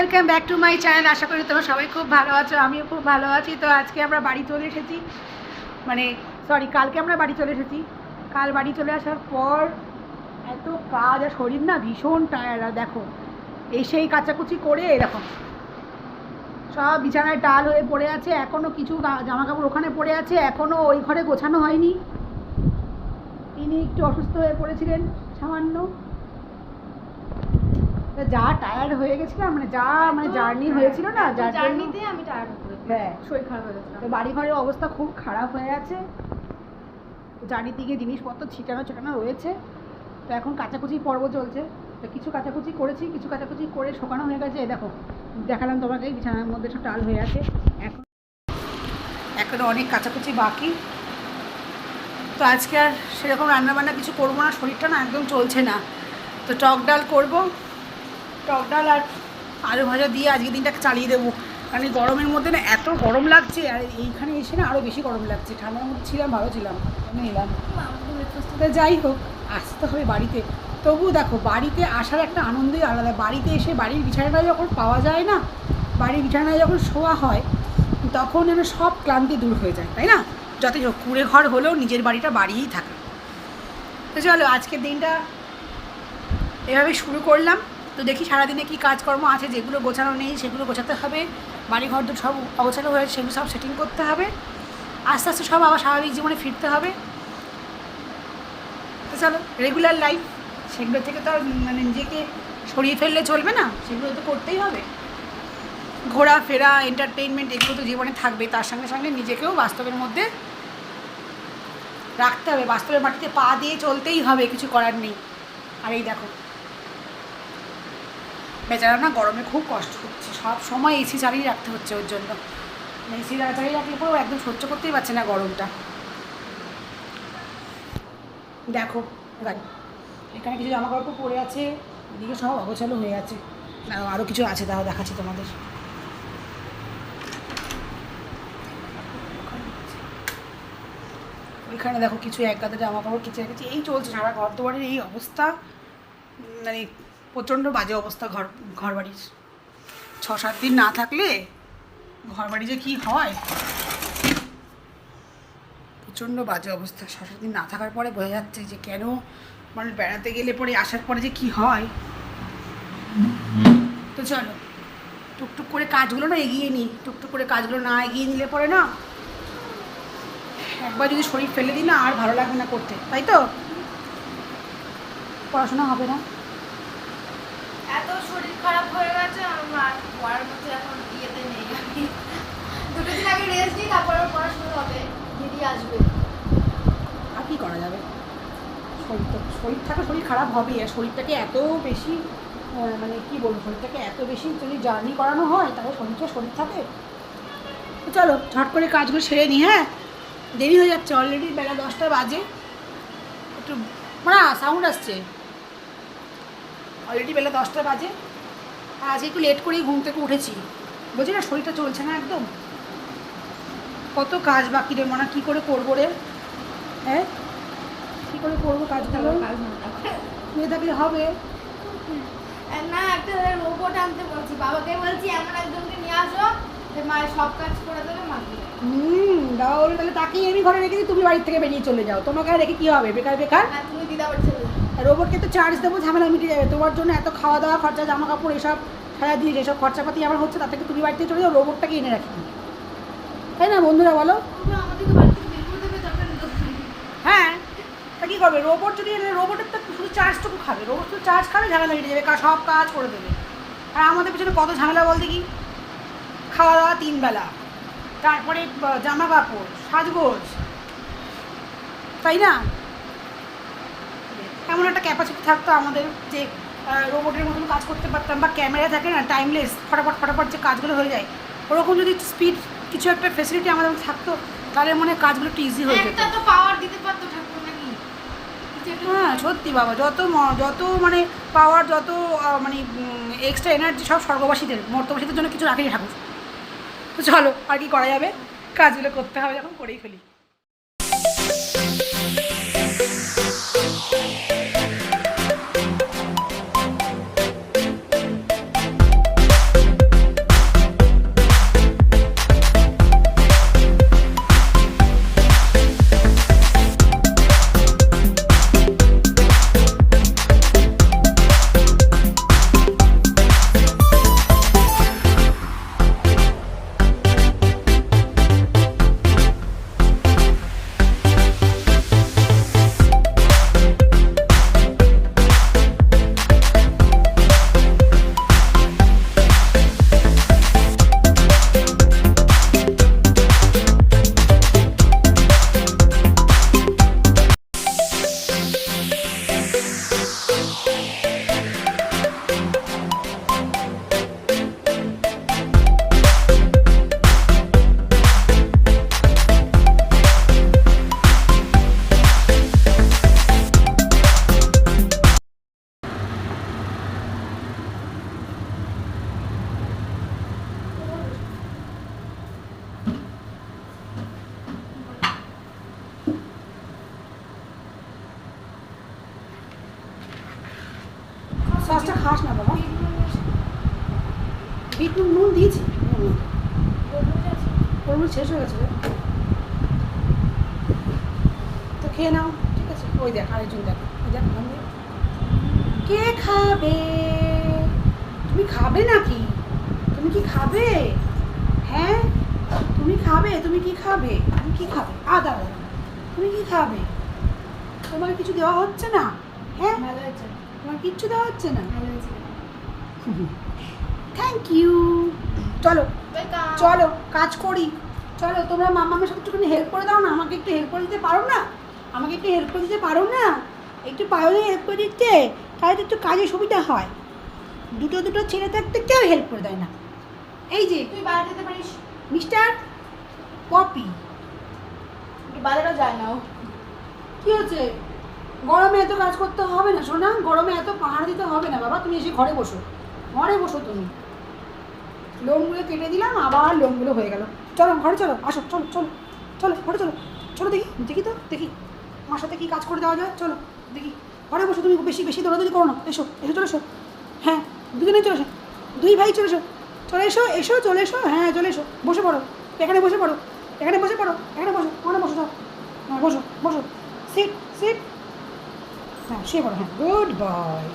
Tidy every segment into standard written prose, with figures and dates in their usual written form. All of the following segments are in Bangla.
Welcome back to my channel. আশা করি তোমরা সবাই খুব ভালো আছো, আমিও খুব ভালো আছি। তো আজকে আমরা বাড়ি চলে এসেছি, কালকে আমরা বাড়ি চলে এসেছি। কাল বাড়ি চলে আসার পর এত কাজ আর শরীর না ভীষণ টায়ার্ড। আর দেখো এসেই কাচাকুচি করে দেখো সব বিছানায় টাল হয়ে পড়ে আছে, এখনও কিছু জামা কাপড় ওখানে পড়ে আছে, এখনও ওই ঘরে গোছানো হয়নি। তিনি একটু অসুস্থ হয়ে পড়েছিলেন সামান্য, যা টায়ার্ড হয়ে গেছিলাম, জার্নি হয়েছিল না, যার জার্নিতে আমি টায়ার্ড হয়ে পড়েছি। হ্যাঁ, শরীর খারাপ হয়ে গেছিল। তো বাড়ি ঘরের অবস্থা খুব খারাপ হয়ে আছে, জার্নি দিকে জিনিসপত্র ছিটানো রয়েছে। তো এখন কাচাকুচি পর্ব চলছে। তো কিছু কাচাকুচি করেছি, কিছু কাচাকুচি করে শোকানো হয়ে গেছে। দেখো দেখালাম তোমাকে, বিছানার মধ্যে সব টাল হয়ে আছে। এখনও অনেক কাচাকুচি বাকি। তো আজকে আর সেরকম রান্নাবান্না কিছু করবো না, শরীরটা না একদম চলছে না। তো টক ডাল করবো, টক ডাল আর আলু ভাজা দিয়ে আজকে দিনটা চালিয়ে দেবো। কারণ এই গরমের মধ্যে না এত গরম লাগছে, আর এইখানে এসে না আরও বেশি গরম লাগছে। ঠান্ডার মধ্যে ছিলাম, ভালো ছিলাম, আমি এলাম। তো যাই হোক, আসতে হবে বাড়িতে। তবু দেখো বাড়িতে আসার একটা আনন্দই আলাদা। বাড়িতে এসে বাড়ির বিছানাটা যখন পাওয়া যায় না, বাড়ির বিছানায় যখন শোয়া হয়, তখন যেন সব ক্লান্তি দূর হয়ে যায়, তাই না? যতই হোক কুঁড়ে ঘর হলেও নিজের বাড়িটা বাড়িয়েই থাকে। তো চলো আজকের দিনটা এভাবে শুরু করলাম। তো দেখি সারাদিনে কী কাজকর্ম আছে, যেগুলো গোছানো নেই সেগুলো গোছাতে হবে। বাড়িঘর তো সব অগোছানো হয়েছে, সেগুলো সব সেটিং করতে হবে। আস্তে আস্তে সব আবার স্বাভাবিক জীবনে ফিরতে হবে। তো চলো, রেগুলার লাইফ, সেগুলো থেকে তো আর নিজেকে সরিয়ে ফেললে চলবে না, সেগুলো তো করতেই হবে। ঘোরাফেরা, এন্টারটেইনমেন্ট এগুলো তো জীবনে থাকবে, তার সঙ্গে সঙ্গে নিজেকেও বাস্তবের মধ্যে রাখতে হবে। বাস্তবের মাটিতে পা দিয়ে চলতেই হবে, কিছু করার নেই। আর এই দেখো বেচারা না গরমে খুব কষ্ট হচ্ছে, সব সময় এসি চালিয়ে রাখতে হচ্ছে ওর জন্য। এসি চালিয়ে রাখলে পরেও একদম সহ্য করতেই পারছে না গরমটা। দেখো গাড়ি, এখানে কিছু জামা কাপড় পরে আছে, এদিকে সব অগোছালো হয়ে আছে। আরও কিছু আছে, তাও দেখাচ্ছি তোমাদের। ওইখানে দেখো কিছু এক গাদা জামা কাপড় কেচে রেখেছি। এই চলছে সারা ঘর দুয়ারের এই অবস্থা, প্রচণ্ড বাজে অবস্থা ঘর বাড়ির। 6-7 দিন না থাকলে ঘর বাড়ি যে কী হয়, প্রচণ্ড বাজে অবস্থা। 6-7 দিন না থাকার পরে বোঝা যাচ্ছে যে কেন বেড়াতে গেলে পরে আসার পরে যে কী হয়। তো চলো টুকটুক করে কাজগুলো না এগিয়ে নিই। টুকটুক করে কাজগুলো না এগিয়ে নিলে পরে না, একবার যদি শরীর ফেলে দিই না, আর ভালো লাগবে না করতে, তাই তো? পড়াশোনা হবে না, এত শরীর খারাপ হয়ে গেছে আমার, পড়ার মধ্যে এখন ইয়েতে নেই। আমি 2 দিন আগে রেস্ট দিই, তারপর পড়াশোনা হবে, দিদি আসবে। আর কী করা যাবে? শরীর থাকে, শরীর খারাপ হবেই। আর শরীরটাকে এত বেশি কী বলবো, শরীরটাকে এত বেশি যদি জার্নি করানো হয়, তাহলে শরীর থাকে। তো চলো ঝট করে কাজগুলো সেরে নিই। হ্যাঁ, দেরি হয়ে যাচ্ছে, অলরেডি বেলা 10টা বাজে। একটু সাউন্ড আসছে, অলরেডি বেলা 10টা বাজে। আর আজকে একটু লেট করেই ঘুম থেকে উঠেছি, বুঝলি না, শরীরটা চলছে না একদম। কত কাজ বাকি রে মনা, কী করে করবো রে? হ্যাঁ, কী করে করবো কাজগুলো? নিয়ে থাকলে হবে না, একটা রোবট আনতে বলছি, বাবাকে বলছি এমন একজনকে নিয়ে আসো যে মায়ের সব কাজ করে দেবে, মাকে। তাহলে তাকেই আমি ঘরে রেখে দিই, তুমি বাড়ির থেকে বেরিয়ে চলে যাও। তোমাকে আর রেখে কী হবে? বেকার বেকার। হ্যাঁ, তুমি দিদা বাড়ি চলে যাও। রোবটকে তো চার্জ দেবো, ঝামেলা মিটে যাবে। তোমার জন্য এত খাওয়া দাওয়া খরচা, জামা কাপড় এসব সারা দিয়ে যেসব খরচাপাতি আমার হচ্ছে, তার থেকে তুমি বাড়িতে চলে যাও, রোবটটাকে এনে রাখি, তাই না বন্ধুরা বলো? আমাদেরকে বাড়ি থেকে বের করে দেবে, তারপরে হ্যাঁ, তা কী করবে? রোবট যদি এনে, রোবটের তো শুধু চার্জটুকু খাবে, রোবট শুধু চার্জ খাবে, ঝামেলা মিটে যাবে, সব কাজ করে দেবে। আর আমাদের পিছনে কত ঝামেলা বলতে কি, খাওয়া দাওয়া 3 বেলা, তারপরে জামা কাপড়, সাজগোজ, তাই না? এমন একটা ক্যাপাসিটি থাকতো আমাদের যে রোবটের মতন কাজ করতে পারতাম, বা ক্যামেরা থাকে না, টাইমলেস, ফটাফট যে কাজগুলো হয়ে যায়, ওরকম যদি স্পিড কিছু একটা ফেসিলিটি আমাদের থাকতো, তাহলে মনে কাজগুলো একটু ইজি হয়ে যেত। একটা তো পাওয়ার দিতে পারতো ঠাকুর নাকি। হ্যাঁ সত্যি বাবা, যত পাওয়ার, যত এক্সট্রা এনার্জি সব স্বর্গবাসীদের, মর্তবাসীদের জন্য কিছু রাখেনি ঠাকুর। তো চলো আর কি করা যাবে, কাজগুলো করতে হবে, যখন করেই ফেলি। খাস না বাবা। বিট নুন দিয়েছি, তরমুজ শেষ হয়ে গেছে রে। তো খেয়ে নাও, ঠিক আছে। ওই দেখ আরেকজন, দেখ ওই দেখ, কে খাবে? তুমি খাবে নাকি? তুমি কি খাবে? হ্যাঁ তুমি খাবে? তুমি কি খাবে? তুমি কি খাবে? দাঁড়া, তুমি কি খাবে? তোমার কিছু দেওয়া হচ্ছে না? হ্যাঁ ভালো হয়েছে, তোমার কিচ্ছু দেওয়া হচ্ছে না। ভালো হয়েছে। Thank you. চলো Welcome. চলো কাজ করি, চলো। তোমরা মামামের সাথে একটুখানি হেল্প করে দাও না, আমাকে একটু হেল্প করে দিতে পারো না? আমাকে একটু হেল্প করে দিতে পারো না? একটু পারো হেল্প করে দিতে, তাহলে তো একটু কাজে সুবিধা হয়। দুটো দুটো ছেলে থাকতে কেউ হেল্প করে দেয় না। এই যে তুই বাইরে যেতে পারিস, মিস্টার পপি, একটু বাইরেও যায় না ও। কী হচ্ছে? গরমে এত কাজ করতে হবে না সোনা, গরমে এত পাহাড় দিতে হবে না বাবা। তুমি এসে ঘরে বসো, ঘরে বসো তুমি। লোমগুলো কেটে দিলাম, আবার লোমগুলো হয়ে গেল। চলো ঘরে চলো, আসো, চলো চলো চলো ঘরে চলো। চলো দেখি, দেখি তো দেখি আমার সাথে কী কাজ করে দেওয়া যায়। চলো দেখি, ঘরে বসো তুমি, বেশি বেশি দৌড়াদৌড়ি করো না। এসো এসো, চলে এসো। হ্যাঁ দুজনে চলে এসো, দুই ভাই চলে এসো, চলে এসো, এসো চলে এসো। হ্যাঁ চলে এসো, বসে পড়ো, এখানে বসে পড়ো, এখানে বসে পড়ো, এখানে বসো, ওখানে বসো, যাও। হ্যাঁ বসো বসো, সিট সিট। হ্যাঁ শুয়ে পড়ো, হ্যাঁ গুড বয়।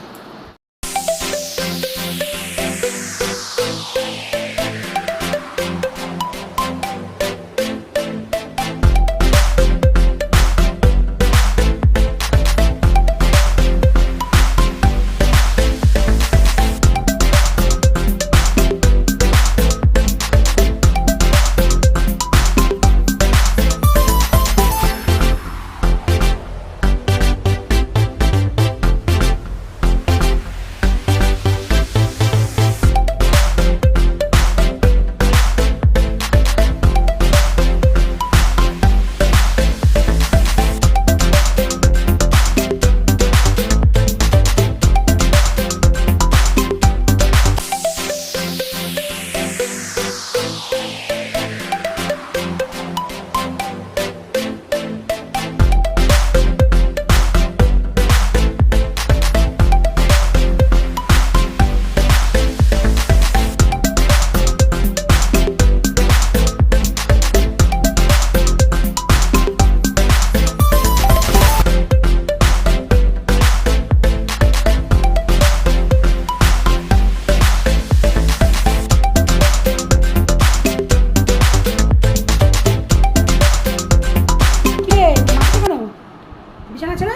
বিছানা ছেড়ে?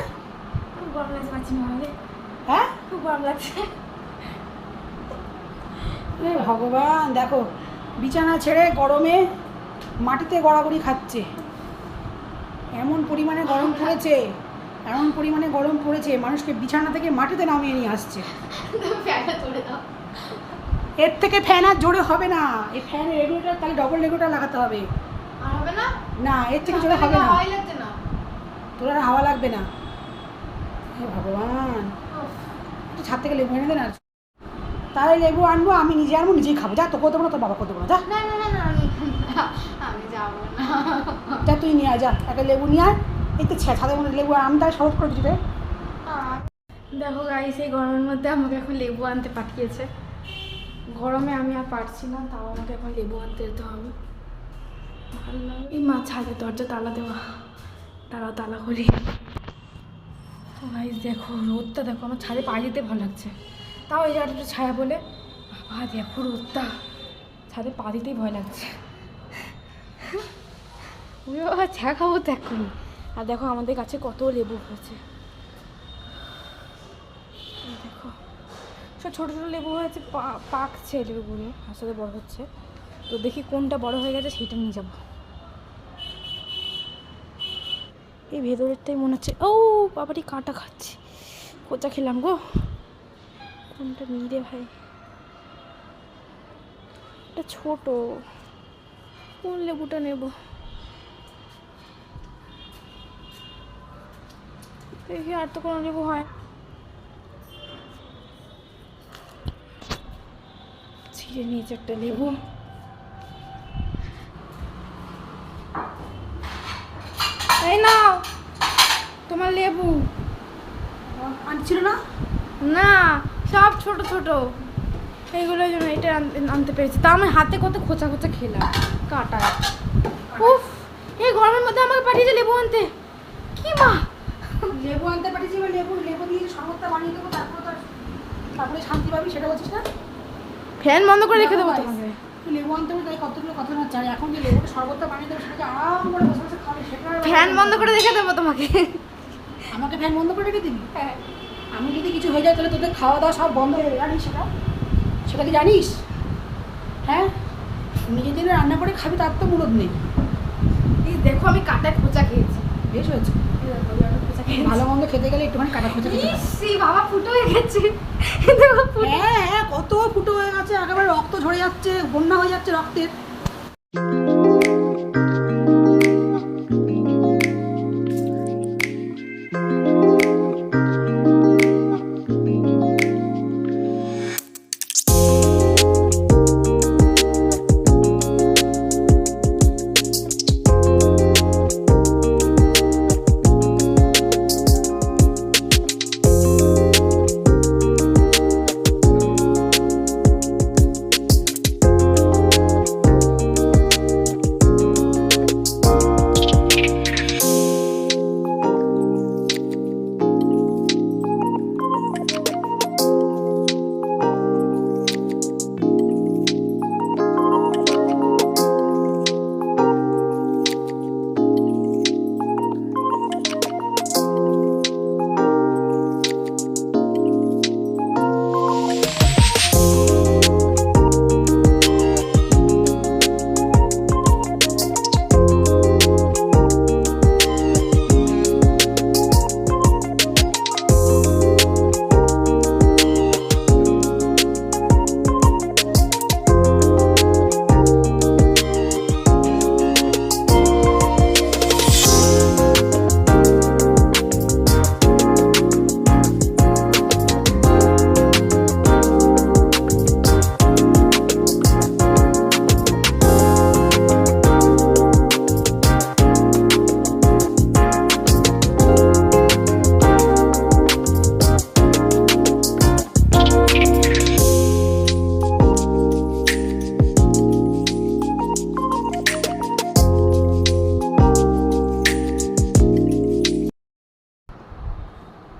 খুব গরম লাগছে, পাচ্ছি না আমাদের, হ্যাঁ খুব গরম লাগছে। এ ভগবান, দেখো বিছানা ছেড়ে গরমে মাটিতে গড়াগড়ি খাচ্ছে। এমন পরিমাণে গরম পড়েছে, এমন পরিমাণে গরম পড়েছে, মানুষকে বিছানা থেকে মাটিতে নামিয়ে নিয়ে আসছে। ফ্যানটা তুলে দাও। এর থেকে ফ্যান আর জোরে হবে না। এই ফ্যানের রেগুলেটর তাহলে ডবল রেগুলেটর লাগাতে হবে। আর হবে না, না এর থেকে জোরে হবে না, হাওয়াই লাগছে না। তোর আর হাওয়া লাগবে না। হে ভগবান, একটু ছাদ থেকে লেবু এনে দেন। আর তাহলে লেবু আনবো, আমি নিজে আনবো, নিজেই খাবো। যা, তোকে দেবো না, তোর বাবা দেবো না। যা না না না না, আমি যাবো না। যা তুই নিয়ে আয়, যা একটা লেবু নিয়ে আয়। এই তো ছাদের মধ্যে লেবু, আর আমটা শরৎ করে দিবে। দেখো গাইস, এই গরমের মধ্যে আমাকে এখন লেবু আনতে পাঠিয়েছে। গরমে আমি আর পারছি না, তাও আমাকে এখন লেবু আনতে যেতে হবে। ভালো লাগে। এই মা, ছাদের দরজা তালা দেওয়া, তারাও তালা খুলি। তো গাইস দেখো রোদটা, দেখো আমার ছাদে পা দিতে ভালো লাগছে, তাও এই জায়গাটা একটু ছায়া বলে। বাবা দেখো রোদটা, ছাদে পা দিতেই ভয় লাগছে। ওই বাবা, ছায়া খাবো তো এক্ষুনি। আর দেখো আমাদের কাছে কত লেবু হয়েছে, দেখো সব ছোটো ছোটো লেবু হয়েছে, পাকছে লেবুগুলো, আস্তে আস্তে বড় হচ্ছে। তো দেখি কোনটা বড় হয়ে গেছে সেইটা নিয়ে যাবো। এই ভেতরেরটাই মনে হচ্ছে, ও বাবাটি কাঁটা খাচ্ছি, কোচা খেলাম গো। কোনটা নিই রে ভাই, এটা ছোট, কোন লেবুটা নেব? দেখি আর তো কোনো লেবু হয়। ছিঁড়ে নিয়েছে একটা লেবু। এই নাও তোমার লেবু। আনছিল না? না, সব ছোট ছোট, এইগুলোর জন্য এটা আনতে পেরেছি। তা আমি হাতে কত খোঁচা খোঁচা খেলাম কাটায়। উফ, এই গরমের মধ্যে আমাকে পাঠিয়েছে লেবু আনতে। কি মা, লেবু আনতে পাঠিয়েছি, এবার লেবু লেবু দিয়ে শরবতটা বানিয়ে দেবো, তারপরে শান্তি পাবি, সেটা বলছিস না? ফ্যান বন্ধ করে রেখে দেবো তোমাকে। তুই লেবু আনতে হবে, তাই কতগুলো কথা না চাই। এখন যে লেবুটা শরবতটা বানিয়ে দেবো, সেটাকে আরাম করে বসে বসে খাবে, সেটা ফ্যান বন্ধ করে রেখে দেবো তোমাকে। আমাকে ফ্যান বন্ধ করে রেখে দিবি? হ্যাঁ। আমি যদি কিছু হয়ে যায় তাহলে তোদের খাওয়া দাওয়া সব বন্ধ হয়ে যাবে, জানিস সেটা? সেটা কি জানিস? হ্যাঁ, নিজের দিনে রান্না করে খাবি, তার তো মুরদ নেই। এই দেখো আমি কাটায় খোঁচা খেয়েছি। বেশ হয়েছে, এই দেখো, আমি খোঁচা খেয়েছি। ভালো মন্দ খেতে গেলে একটুখানি কাটা খোঁচা খেতে হয়। ইস, এই বাবা ফুটো হয়ে গেছে। দেখো ফুটো। হ্যাঁ হ্যাঁ, কত ফুটো হয়ে গেছে, একেবারে রক্ত ঝরে যাচ্ছে, বন্যা হয়ে যাচ্ছে রক্তের।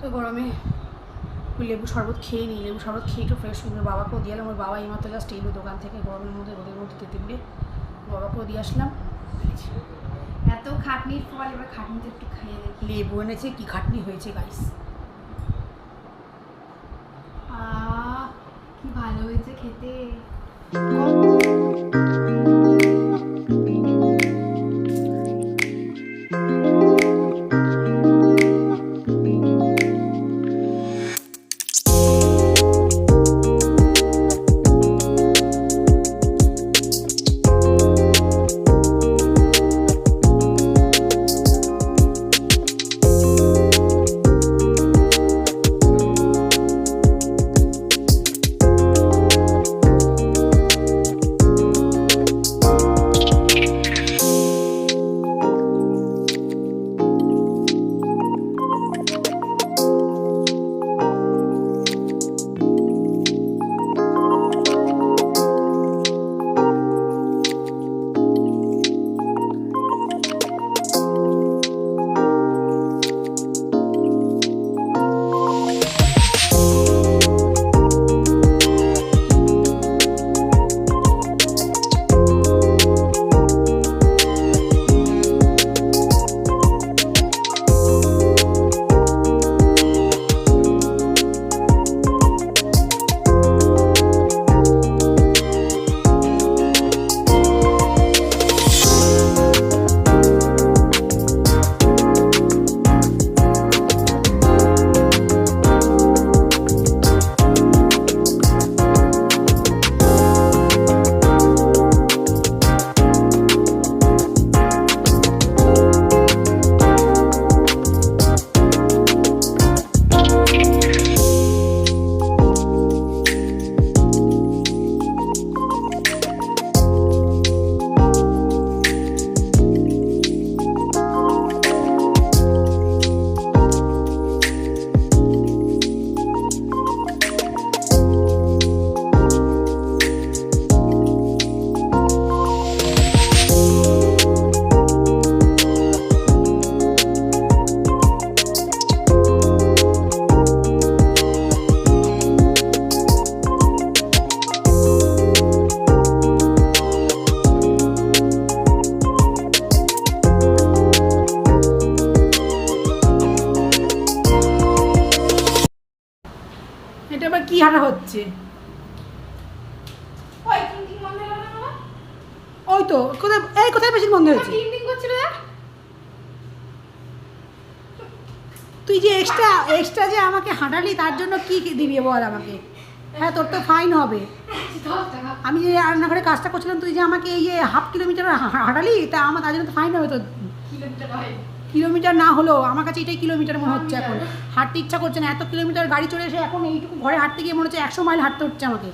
তো গরমে লেবু শরবত খেয়ে নিই, লেবু শরবত খেয়ে একটু ফ্রেশ হয়ে বাবাকেও দিয়ে এলাম। আমার বাবা এইমাত্র জাস্ট এলো দোকান থেকে, গরমের মধ্যে রোদের মধ্যে তেঁতুলে, বাবাকেও দিয়ে আসলাম। এত খাটনির ফল, এবার খাটনিতে একটু খাইয়ে দেখি। লেবু এনেছে, কি খাটনি হয়েছে গাইস। কি ভালো হয়েছে খেতে। ওই তো কোথায় মেশিন বন্ধ হয়েছে? টিং টিং করছিল না? তুই যে এক্সট্রা যে আমাকে হাঁটালি তার জন্য কি দিবি বল আমাকে? হ্যাঁ, তোর তো ফাইন হবে। 10 টাকা। আমি যে রান্নাঘরে কাজটা করছিলাম, তুই যে আমাকে এই যে হাফ কিলোমিটার হাঁটালি, তা আমার তার জন্য তো ফাইন হবে তো। কিলোমিটার হয়। কিলোমিটার না হলেও আমার কাছে এটাই কিলোমিটার মনে হচ্ছে এখন। হাঁটতে ইচ্ছা করছে না, এত কিলোমিটার গাড়ি চলে এসে এখন এইটুকু ঘরে হাঁটতে গিয়ে মনে হচ্ছে 100 মাইল হাঁটতে হচ্ছে আমাকে।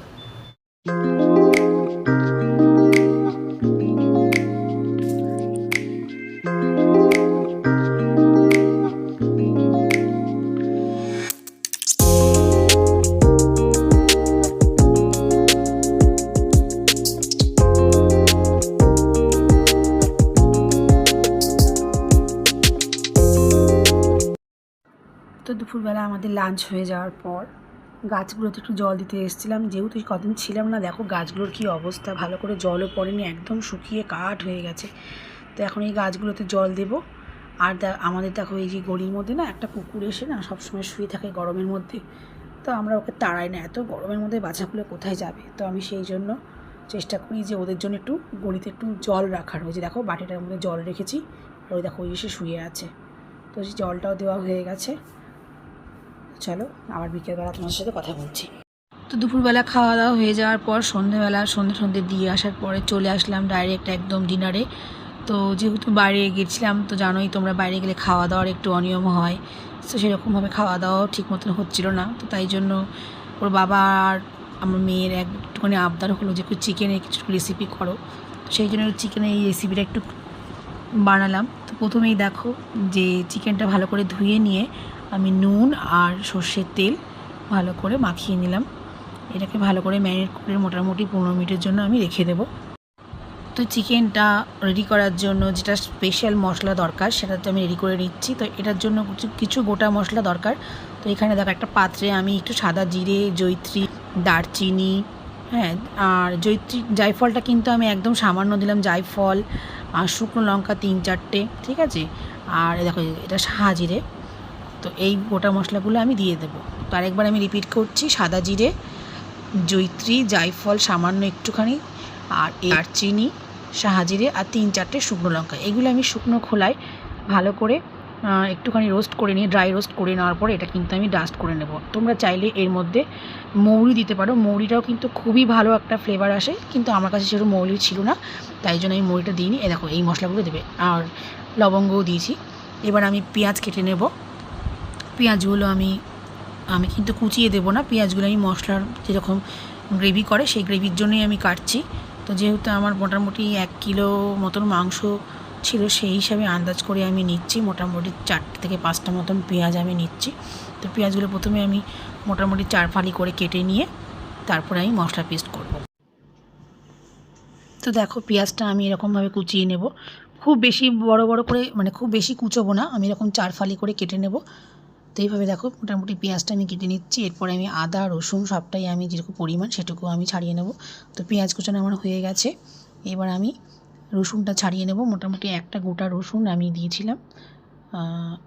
তো দুপুরবেলা আমাদের লাঞ্চ হয়ে যাওয়ার পর গাছগুলোতে একটু জল দিতে এসেছিলাম, যেহেতু কদিন ছিলাম না। দেখো গাছগুলোর কী অবস্থা, ভালো করে জলও পড়েনি, একদম শুকিয়ে কাঠ হয়ে গেছে। তো এখন এই গাছগুলোতে জল দেবো। আর আমাদের দেখো এই যে গলির মধ্যে না একটা কুকুর এসে না সবসময় শুয়ে থাকে গরমের মধ্যে। তো আমরা ওকে তাড়াই না, এত গরমের মধ্যে বাচ্চাগুলো কোথায় যাবে। তো আমি সেই জন্য চেষ্টা করি যে ওদের জন্য একটু গলিতে একটু জল রাখার। ওই যে দেখো বাটিটার মধ্যে জল রেখেছি, আর ওই দেখো ওই এসে শুয়ে আছে। তো সেই জলটাও দেওয়া হয়ে গেছে। চলো আবার বিকেলবেলা তোমার সাথে কথা বলছি। তো দুপুরবেলা খাওয়া দাওয়া হয়ে যাওয়ার পর সন্ধে দিয়ে আসার পরে চলে আসলাম ডাইরেক্ট একদম ডিনারে। তো যেহেতু বাইরে গেছিলাম, তো জানোই তোমরা বাইরে গেলে খাওয়া দাওয়ার একটু অনিয়ম হয়। তো সেরকমভাবে খাওয়া দাওয়াও ঠিক মতন হচ্ছিলো না। তো তাই জন্য ওর বাবা আর আমার মেয়ের একটুখানি আবদার হলো যে একটু চিকেনের কিছু রেসিপি করো। তো সেই জন্য চিকেনের এই রেসিপিটা একটু বানালাম। তো প্রথমেই দেখো যে চিকেনটা ভালো করে ধুয়ে নিয়ে আমি নুন আর সর্ষের তেল ভালো করে মাখিয়ে নিলাম। এটাকে ভালো করে ম্যারিনেট করে মোটামুটি 15 মিনিটের জন্য আমি রেখে দেবো। তো চিকেনটা রেডি করার জন্য যেটা স্পেশাল মশলা দরকার সেটা তো আমি রেডি করে নিচ্ছি। তো এটার জন্য কিছু গোটা মশলা দরকার। তো এখানে দেখো একটা পাত্রে আমি একটু সাদা জিরে, জয়িত্রী, দারচিনি, হ্যাঁ, আর জায়ফলটা কিন্তু আমি একদম সামান্য দিলাম, জায়ফল আর শুকনো লঙ্কা 3-4টে, ঠিক আছে। আর দেখো এটা সাহাজিরে। তো এই গোটা মশলাগুলো আমি দিয়ে দেবো। তো আরেকবার আমি রিপিট করছি, সাদা জিরে, জয়িত্রী, জায়ফল সামান্য একটুখানি, আর দারচিনি, সাহাজিরে আর 3-4টে শুকনো লঙ্কা। এগুলো আমি শুকনো খোলায় ভালো করে একটুখানি রোস্ট করে নিয়ে ড্রাই রোস্ট করে নেওয়ার পরে এটা কিন্তু আমি ডাস্ট করে নেব। তোমরা চাইলে এর মধ্যে মৌরি দিতে পারো, মৌরিটাও কিন্তু খুবই ভালো একটা ফ্লেভার আসে, কিন্তু আমার কাছে সেরকম মৌরি ছিল না, তাই জন্য আমি মৌরিটা দিইনি। এ দেখো এই মশলাগুলো দেবে, আর লবঙ্গও দিয়েছি। এবার আমি পেঁয়াজ কেটে নেব। পেঁয়াজগুলো আমি কিন্তু কুচিয়ে দেবো না, পেঁয়াজগুলো আমি মশলার যেরকম গ্রেভি করে সেই গ্রেভির জন্যই আমি কাটছি। তো যেহেতু আমার মোটামুটি 1 কিলো মতন মাংস ছিল, সেই হিসাবে আন্দাজ করে আমি নিচ্ছি মোটামুটি 4 থেকে 5টা মতন পেঁয়াজ আমি নিচ্ছি। তো পেঁয়াজগুলো প্রথমে আমি মোটামুটি 4 ফালি করে কেটে নিয়ে তারপরে আমি মশলা পেস্ট করব। তো দেখো পেঁয়াজটা আমি এরকমভাবে কুচিয়ে নেব, খুব বেশি বড় বড় করে, মানে খুব বেশি কুচোবো না, আমি এরকম 4 ফালি করে কেটে নেব। তো এইভাবে দেখো মোটামুটি পেঁয়াজটা আমি কেটে নিচ্ছি। এরপরে আমি আদা রসুন সবটাই আমি যেরকম পরিমাণ সেটুকু আমি ছাড়িয়ে নেব। তো পেঁয়াজ কুচানো আমার হয়ে গেছে, এবার আমি রসুনটা ছাড়িয়ে নেব। মোটামুটি একটা গোটা রসুন আমি দিয়েছিলাম।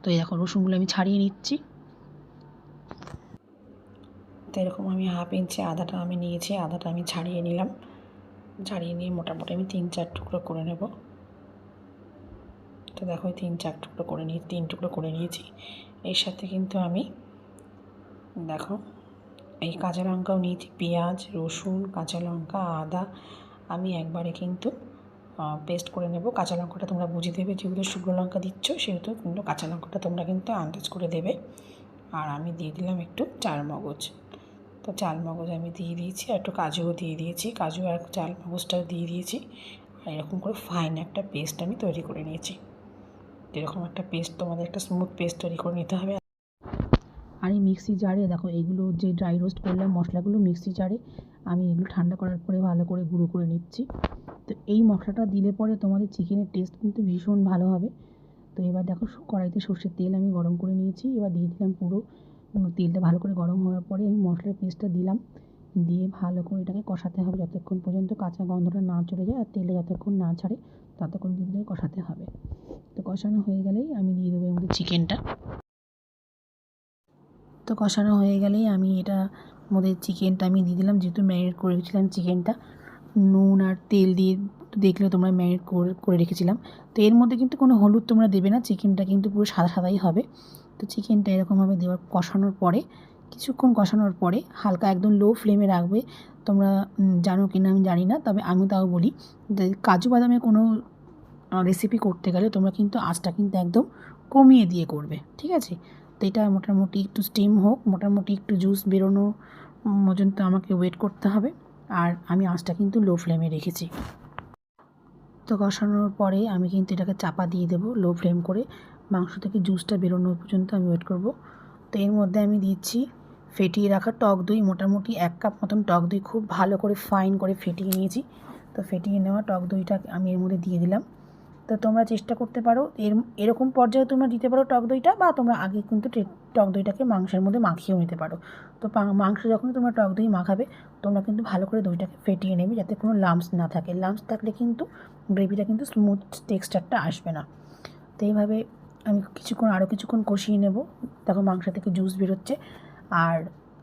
তো এই দেখো রসুনগুলো আমি ছাড়িয়ে নিচ্ছি। তো এরকম আমি 1/2 ইঞ্চি আদাটা আমি নিয়েছি, আদাটা আমি ছাড়িয়ে নিলাম। ছাড়িয়ে নিয়ে মোটামুটি আমি 3-4 টুকরো করে নেব। তো দেখো 3-4 টুকরো করে নিয়ে 3 টুকরো করে নিয়েছি। এর সাথে কিন্তু আমি দেখো এই কাঁচা লঙ্কাও নিয়েছি, পেঁয়াজ, রসুন, কাঁচা লঙ্কা, আদা আমি একবারে কিন্তু পেস্ট করে নেব। কাঁচা লঙ্কাটা তোমরা বুঝে দেবে, যেগুলো শুকনো লঙ্কা দিচ্ছ সেহেতু কিন্তু কাঁচা লঙ্কাটা তোমরা কিন্তু আন্দাজ করে দেবে। আর আমি দিয়ে দিলাম একটু চালমগজ। তো চালমগজ আমি দিয়ে দিয়েছি, আর একটু কাজুও দিয়ে দিয়েছি, কাজু আর চালমগজটাও দিয়ে দিয়েছি। আর এরকম করে ফাইন একটা পেস্ট আমি তৈরি করে নিয়েছি। এরকম একটা পেস্ট, তোমাদের একটা স্মুথ পেস্ট তৈরি করে নিতে হবে। আর এই মিক্সি জারে দেখো এইগুলো যে ড্রাই রোস্ট করলাম মশলাগুলো মিক্সি জারে আমি এগুলো ঠান্ডা করার পরে ভালো করে গুঁড়ো করে নিচ্ছি। তো এই মশলাটা দিলে পরে তোমাদের চিকেনের টেস্ট কিন্তু ভীষণ ভালো হবে। তো এবার দেখো কড়াইতে সর্ষের তেল আমি গরম করে নিয়েছি, এবার দিয়ে দিলাম পুরো তেলটা ভালো করে গরম হওয়ার পরে আমি মশলার পেস্টটা দিলাম, দিয়ে ভালো করে এটাকে কষাতে হবে যতক্ষণ পর্যন্ত কাঁচা গন্ধটা না চলে যায় আর তেলে যতক্ষণ না ছাড়ে ততক্ষণ কিন্তু কষাতে হবে। তো কষানো হয়ে গেলেই আমি দিয়ে দেবো এর মধ্যে চিকেনটা। তো কষানো হয়ে গেলেই আমি এটা মধ্যে চিকেনটা আমি দিয়ে দিলাম, যেহেতু ম্যারিনেট করে রেখেছিলাম চিকেনটা নুন আর তেল দিয়ে তো দেখলে তোমরা ম্যারিনেট করে রেখেছিলাম। তো এর মধ্যে কিন্তু কোনো হলুদ তোমরা দেবে না, চিকেনটা কিন্তু পুরো সাদা সাদাই হবে। তো চিকেনটা এরকমভাবে কষানোর পরে, কিছুক্ষণ কষানোর পরে হালকা একদম লো ফ্লেমে রাখবে। তোমরা জানো কি না আমি জানি না, তবে আমি তাও বলি যে কাজু বাদামের কোনো রেসিপি করতে গেলে তোমরা কিন্তু আঁচটা কিন্তু একদম কমিয়ে দিয়ে করবে, ঠিক আছে? তো এটা মোটামুটি একটু স্টিম হোক, মোটামুটি একটু জুস বেরোনো পর্যন্ত আমাকে ওয়েট করতে হবে। আর আমি আঁচটা কিন্তু লো ফ্লেমে রেখেছি। তো কষানোর পরে আমি কিন্তু এটাকে চাপা দিয়ে দেবো লো ফ্লেম করে। মাংস থেকে জুসটা বেরোনো পর্যন্ত আমি ওয়েট করব। তো এর মধ্যে আমি দিচ্ছি ফেটিয়ে রাখা টক দই, মোটামুটি 1 কাপ মতন টক দই খুব ভালো করে ফাইন করে ফেটিয়ে নিয়েছি। তো ফেটিয়ে নেওয়া টক দইটা আমি এর মধ্যে দিয়ে দিলাম। তো তোমরা চেষ্টা করতে পারো এরকম পর্যায়ে তোমরা দিতে পারো টক দইটা, বা তোমরা আগে কিন্তু টক দইটাকে মাংসের মধ্যে মাখিয়েও নিতে পারো। তো মাংস যখন তোমরা টক দই মাখাবে, তোমরা কিন্তু ভালো করে দইটাকে ফেটিয়ে নেবে যাতে কোনো লাম্পস না থাকে। লাম্পস থাকলে কিন্তু গ্রেভিটা কিন্তু স্মুথ টেক্সচারটা আসবে না। তো এইভাবে আমি আরও কিছুক্ষণ কষিয়ে নেব। দেখো মাংস থেকে জুস বেরোচ্ছে। আর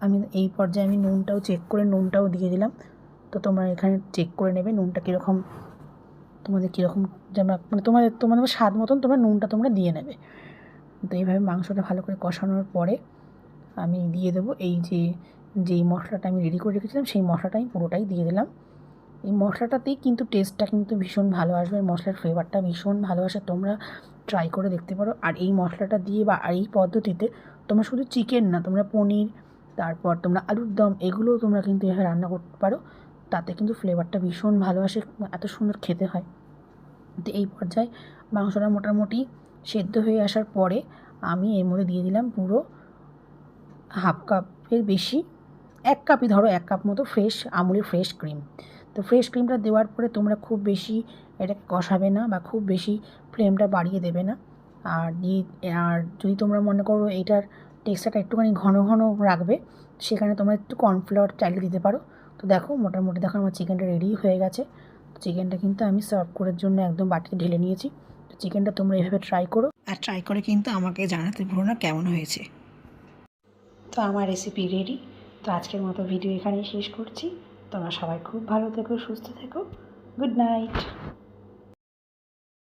আমি এই পর্যায়ে আমি নুনটাও চেক করে নুনটাও দিয়ে দিলাম। তো তোমরা এখানে চেক করে নেবে নুনটা কীরকম, তোমাদের কীরকম মানে তোমাদের স্বাদ মতন তোমরা নুনটা তোমরা দিয়ে নেবে। তো এইভাবে মাংসটা ভালো করে কষানোর পরে আমি দিয়ে দেবো যেই মশলাটা আমি রেডি করে রেখেছিলাম, সেই মশলাটা আমি পুরোটাই দিয়ে দিলাম। এই মশলাটাতেই কিন্তু টেস্টটা কিন্তু ভীষণ ভালো আসবে, মশলার ফ্লেভারটা ভীষণ ভালো আসে। তোমরা ট্রাই করে দেখতে পারো। আর এই মশলাটা দিয়ে বা এই পদ্ধতিতে তোমরা শুধু চিকেন না, তোমরা পনির, তারপর তোমরা আলুর দম, এগুলোও তোমরা কিন্তু এভাবে রান্না করতে পারো। তাতে কিন্তু ফ্লেভারটা ভীষণ ভালো আসে, এত সুন্দর খেতে হয়। তো এই পর্যায়ে মাংসটা মোটামুটি সেদ্ধ হয়ে আসার পরে আমি এর মধ্যে দিয়ে দিলাম পুরো হাফ কাপের বেশি, 1 কাপই ধরো, 1 কাপ মতো আমুলের ফ্রেশ ক্রিম। তো ফ্রেশ ক্রিমটা দেওয়ার পরে তোমরা খুব বেশি এটাকে কষাবে না বা খুব বেশি ফ্লেমটা বাড়িয়ে দেবে না। আর যদি তোমরা মনে করো এটার টেক্সচারটা একটুখানি ঘন ঘন রাখবে, সেখানে তোমরা একটু কর্নফ্লাওয়ার চাইলে দিতে পারো। তো দেখো মোটামুটি দেখো আমার চিকেনটা রেডি হয়ে গেছে। চিকেনটা কিন্তু আমি সার্ভ করার জন্য একদম বাটিতে ঢেলে নিয়েছি। তো চিকেনটা তোমরা এভাবে ট্রাই করো, আর ট্রাই করে কিন্তু আমাকে জানাতে ভুলো না কেমন হয়েছে। তো আমার রেসিপি রেডি। তো আজকের মতো ভিডিও এখানেই শেষ করছি। তোমরা সবাই খুব ভালো থেকো, সুস্থ থেকো। Good night.